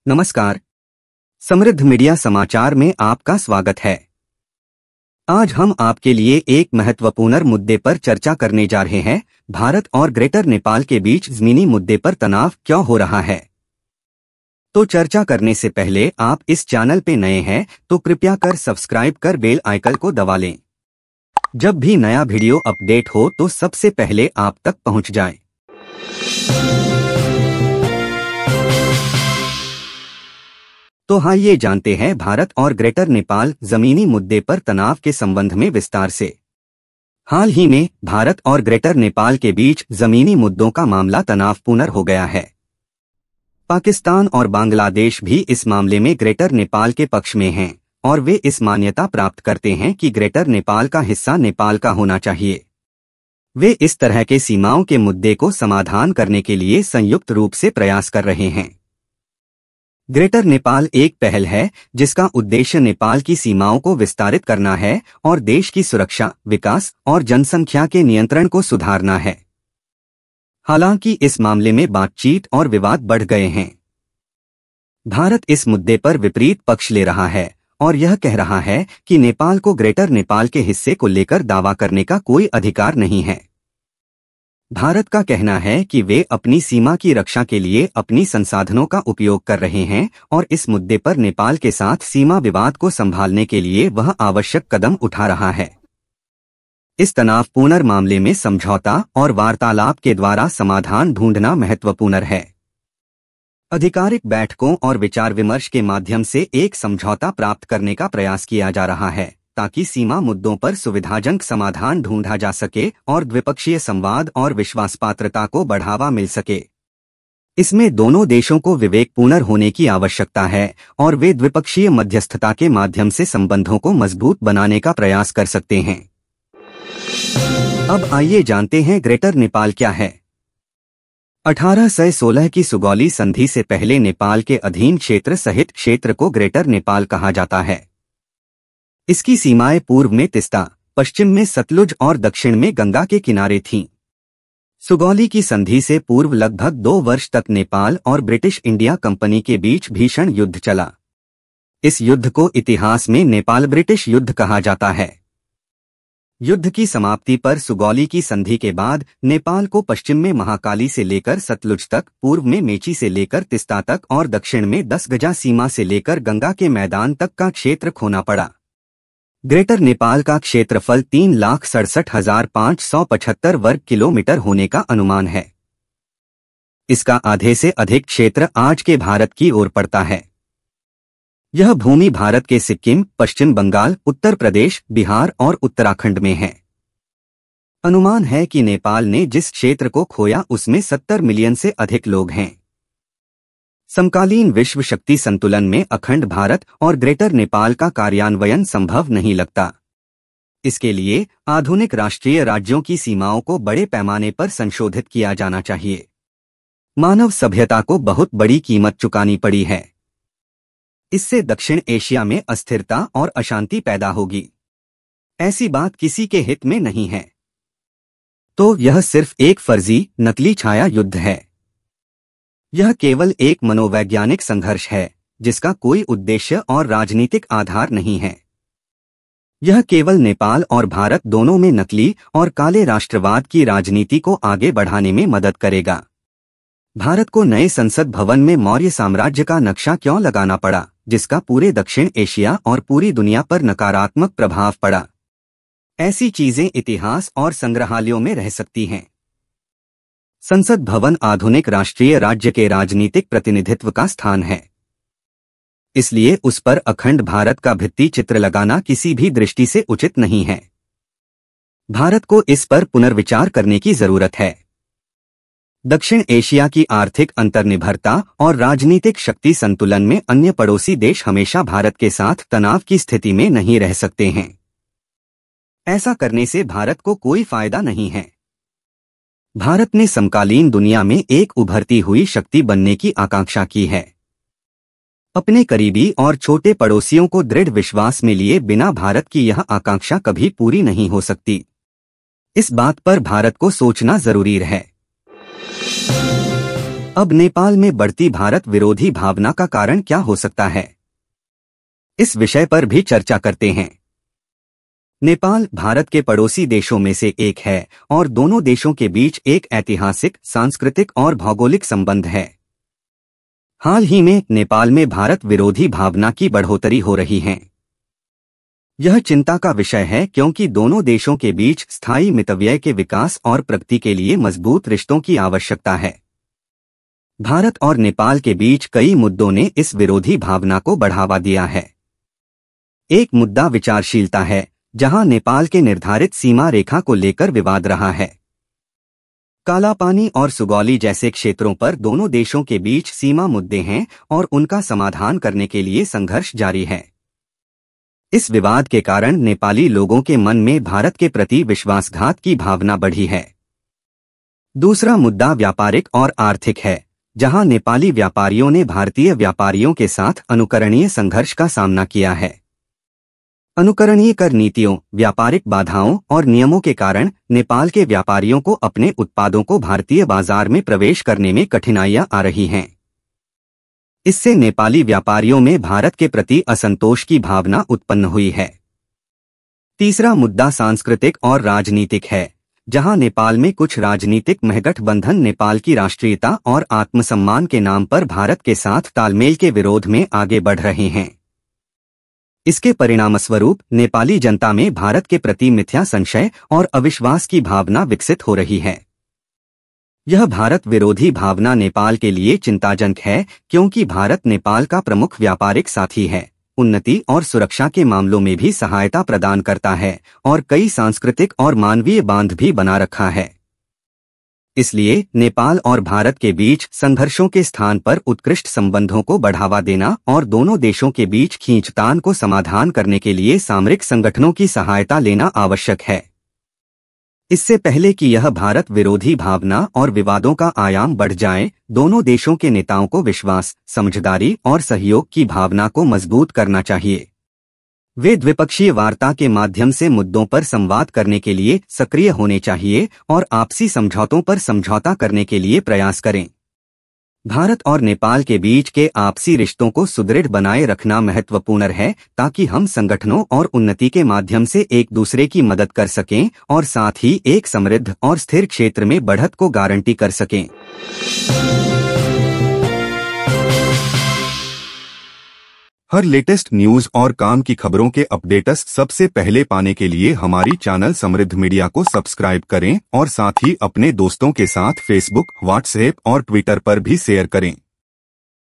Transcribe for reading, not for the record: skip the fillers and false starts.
नमस्कार। समृद्ध मीडिया समाचार में आपका स्वागत है। आज हम आपके लिए एक महत्वपूर्ण मुद्दे पर चर्चा करने जा रहे हैं। भारत और ग्रेटर नेपाल के बीच जमीनी मुद्दे पर तनाव क्यों हो रहा है। तो चर्चा करने से पहले आप इस चैनल पे नए हैं तो कृपया कर सब्सक्राइब कर बेल आइकन को दबा लें। जब भी नया वीडियो अपडेट हो तो सबसे पहले आप तक पहुंच जाए। तो आइए जानते हैं भारत और ग्रेटर नेपाल जमीनी मुद्दे पर तनाव के संबंध में विस्तार से। हाल ही में भारत और ग्रेटर नेपाल के बीच जमीनी मुद्दों का मामला तनावपूर्ण हो गया है। पाकिस्तान और बांग्लादेश भी इस मामले में ग्रेटर नेपाल के पक्ष में हैं और वे इस मान्यता प्राप्त करते हैं कि ग्रेटर नेपाल का हिस्सा नेपाल का होना चाहिए। वे इस तरह के सीमाओं के मुद्दे को समाधान करने के लिए संयुक्त रूप से प्रयास कर रहे हैं। ग्रेटर नेपाल एक पहल है जिसका उद्देश्य नेपाल की सीमाओं को विस्तारित करना है और देश की सुरक्षा, विकास और जनसंख्या के नियंत्रण को सुधारना है। हालांकि इस मामले में बातचीत और विवाद बढ़ गए हैं। भारत इस मुद्दे पर विपरीत पक्ष ले रहा है और यह कह रहा है कि नेपाल को ग्रेटर नेपाल के हिस्से को लेकर दावा करने का कोई अधिकार नहीं है। भारत का कहना है कि वे अपनी सीमा की रक्षा के लिए अपनी संसाधनों का उपयोग कर रहे हैं और इस मुद्दे पर नेपाल के साथ सीमा विवाद को संभालने के लिए वह आवश्यक कदम उठा रहा है। इस तनावपूर्ण मामले में समझौता और वार्तालाप के द्वारा समाधान ढूंढना महत्वपूर्ण है। आधिकारिक बैठकों और विचार विमर्श के माध्यम से एक समझौता प्राप्त करने का प्रयास किया जा रहा है ताकि सीमा मुद्दों पर सुविधाजनक समाधान ढूंढा जा सके और द्विपक्षीय संवाद और विश्वासपात्रता को बढ़ावा मिल सके। इसमें दोनों देशों को विवेकपूर्ण होने की आवश्यकता है और वे द्विपक्षीय मध्यस्थता के माध्यम से संबंधों को मजबूत बनाने का प्रयास कर सकते हैं। अब आइए जानते हैं ग्रेटर नेपाल क्या है। 1816 की सुगौली संधि से पहले नेपाल के अधीन क्षेत्र सहित क्षेत्र को ग्रेटर नेपाल कहा जाता है। इसकी सीमाएं पूर्व में तिस्ता, पश्चिम में सतलुज और दक्षिण में गंगा के किनारे थीं। सुगौली की संधि से पूर्व लगभग 2 वर्ष तक नेपाल और ब्रिटिश इंडिया कंपनी के बीच भीषण युद्ध चला। इस युद्ध को इतिहास में नेपाल ब्रिटिश युद्ध कहा जाता है। युद्ध की समाप्ति पर सुगौली की संधि के बाद नेपाल को पश्चिम में महाकाली से लेकर सतलुज तक, पूर्व में मेची से लेकर तिस्ता तक और दक्षिण में 10 गजा सीमा से लेकर गंगा के मैदान तक का क्षेत्र खोना पड़ा। ग्रेटर नेपाल का क्षेत्रफल 3,67,575 वर्ग किलोमीटर होने का अनुमान है। इसका आधे से अधिक क्षेत्र आज के भारत की ओर पड़ता है। यह भूमि भारत के सिक्किम, पश्चिम बंगाल, उत्तर प्रदेश, बिहार और उत्तराखंड में है। अनुमान है कि नेपाल ने जिस क्षेत्र को खोया उसमें 70 मिलियन से अधिक लोग हैं। समकालीन विश्व शक्ति संतुलन में अखंड भारत और ग्रेटर नेपाल का कार्यान्वयन संभव नहीं लगता। इसके लिए आधुनिक राष्ट्रीय राज्यों की सीमाओं को बड़े पैमाने पर संशोधित किया जाना चाहिए। मानव सभ्यता को बहुत बड़ी कीमत चुकानी पड़ी है। इससे दक्षिण एशिया में अस्थिरता और अशांति पैदा होगी। ऐसी बात किसी के हित में नहीं है। तो यह सिर्फ एक फर्जी, नकली छाया युद्ध है। यह केवल एक मनोवैज्ञानिक संघर्ष है जिसका कोई उद्देश्य और राजनीतिक आधार नहीं है। यह केवल नेपाल और भारत दोनों में नकली और काले राष्ट्रवाद की राजनीति को आगे बढ़ाने में मदद करेगा। भारत को नए संसद भवन में मौर्य साम्राज्य का नक्शा क्यों लगाना पड़ा, जिसका पूरे दक्षिण एशिया और पूरी दुनिया पर नकारात्मक प्रभाव पड़ा? ऐसी चीजें इतिहास और संग्रहालयों में रह सकती हैं। संसद भवन आधुनिक राष्ट्रीय राज्य के राजनीतिक प्रतिनिधित्व का स्थान है। इसलिए उस पर अखंड भारत का भित्ति चित्र लगाना किसी भी दृष्टि से उचित नहीं है। भारत को इस पर पुनर्विचार करने की जरूरत है। दक्षिण एशिया की आर्थिक अंतर्निर्भरता और राजनीतिक शक्ति संतुलन में अन्य पड़ोसी देश हमेशा भारत के साथ तनाव की स्थिति में नहीं रह सकते हैं। ऐसा करने से भारत को कोई फायदा नहीं है। भारत ने समकालीन दुनिया में एक उभरती हुई शक्ति बनने की आकांक्षा की है। अपने करीबी और छोटे पड़ोसियों को दृढ़ विश्वास में लिए बिना भारत की यह आकांक्षा कभी पूरी नहीं हो सकती। इस बात पर भारत को सोचना जरूरी है। अब नेपाल में बढ़ती भारत विरोधी भावना का कारण क्या हो सकता है, इस विषय पर भी चर्चा करते हैं। नेपाल भारत के पड़ोसी देशों में से एक है और दोनों देशों के बीच एक ऐतिहासिक, सांस्कृतिक और भौगोलिक संबंध है। हाल ही में नेपाल में भारत विरोधी भावना की बढ़ोतरी हो रही है। यह चिंता का विषय है क्योंकि दोनों देशों के बीच स्थायी मितव्यय के विकास और प्रगति के लिए मजबूत रिश्तों की आवश्यकता है। भारत और नेपाल के बीच कई मुद्दों ने इस विरोधी भावना को बढ़ावा दिया है। एक मुद्दा विचारशीलता है, जहां नेपाल के निर्धारित सीमा रेखा को लेकर विवाद रहा है। कालापानी और सुगौली जैसे क्षेत्रों पर दोनों देशों के बीच सीमा मुद्दे हैं और उनका समाधान करने के लिए संघर्ष जारी है। इस विवाद के कारण नेपाली लोगों के मन में भारत के प्रति विश्वासघात की भावना बढ़ी है। दूसरा मुद्दा व्यापारिक और आर्थिक है, जहां नेपाली व्यापारियों ने भारतीय व्यापारियों के साथ अनुकरणीय संघर्ष का सामना किया है। अनुकरणीय कर नीतियों, व्यापारिक बाधाओं और नियमों के कारण नेपाल के व्यापारियों को अपने उत्पादों को भारतीय बाजार में प्रवेश करने में कठिनाइयां आ रही हैं। इससे नेपाली व्यापारियों में भारत के प्रति असंतोष की भावना उत्पन्न हुई है। तीसरा मुद्दा सांस्कृतिक और राजनीतिक है, जहां नेपाल में कुछ राजनीतिक महगठबंधन नेपाल की राष्ट्रीयता और आत्मसम्मान के नाम पर भारत के साथ तालमेल के विरोध में आगे बढ़ रहे हैं। इसके परिणामस्वरूप नेपाली जनता में भारत के प्रति मिथ्या संशय और अविश्वास की भावना विकसित हो रही है। यह भारत विरोधी भावना नेपाल के लिए चिंताजनक है क्योंकि भारत नेपाल का प्रमुख व्यापारिक साथी है, उन्नति और सुरक्षा के मामलों में भी सहायता प्रदान करता है और कई सांस्कृतिक और मानवीय बांध भी बना रखा है। इसलिए नेपाल और भारत के बीच संघर्षों के स्थान पर उत्कृष्ट संबंधों को बढ़ावा देना और दोनों देशों के बीच खींचतान को समाधान करने के लिए सामरिक संगठनों की सहायता लेना आवश्यक है। इससे पहले कि यह भारत विरोधी भावना और विवादों का आयाम बढ़ जाए, दोनों देशों के नेताओं को विश्वास, समझदारी और सहयोग की भावना को मजबूत करना चाहिए। वे द्विपक्षीय वार्ता के माध्यम से मुद्दों पर संवाद करने के लिए सक्रिय होने चाहिए और आपसी समझौतों पर समझौता करने के लिए प्रयास करें। भारत और नेपाल के बीच के आपसी रिश्तों को सुदृढ़ बनाए रखना महत्वपूर्ण है ताकि हम संगठनों और उन्नति के माध्यम से एक दूसरे की मदद कर सकें और साथ ही एक समृद्ध और स्थिर क्षेत्र में बढ़त को गारंटी कर सकें। हर लेटेस्ट न्यूज और काम की खबरों के अपडेट्स सबसे पहले पाने के लिए हमारी चैनल समृद्ध मीडिया को सब्सक्राइब करें और साथ ही अपने दोस्तों के साथ फेसबुक, व्हाट्सएप और ट्विटर पर भी शेयर करें।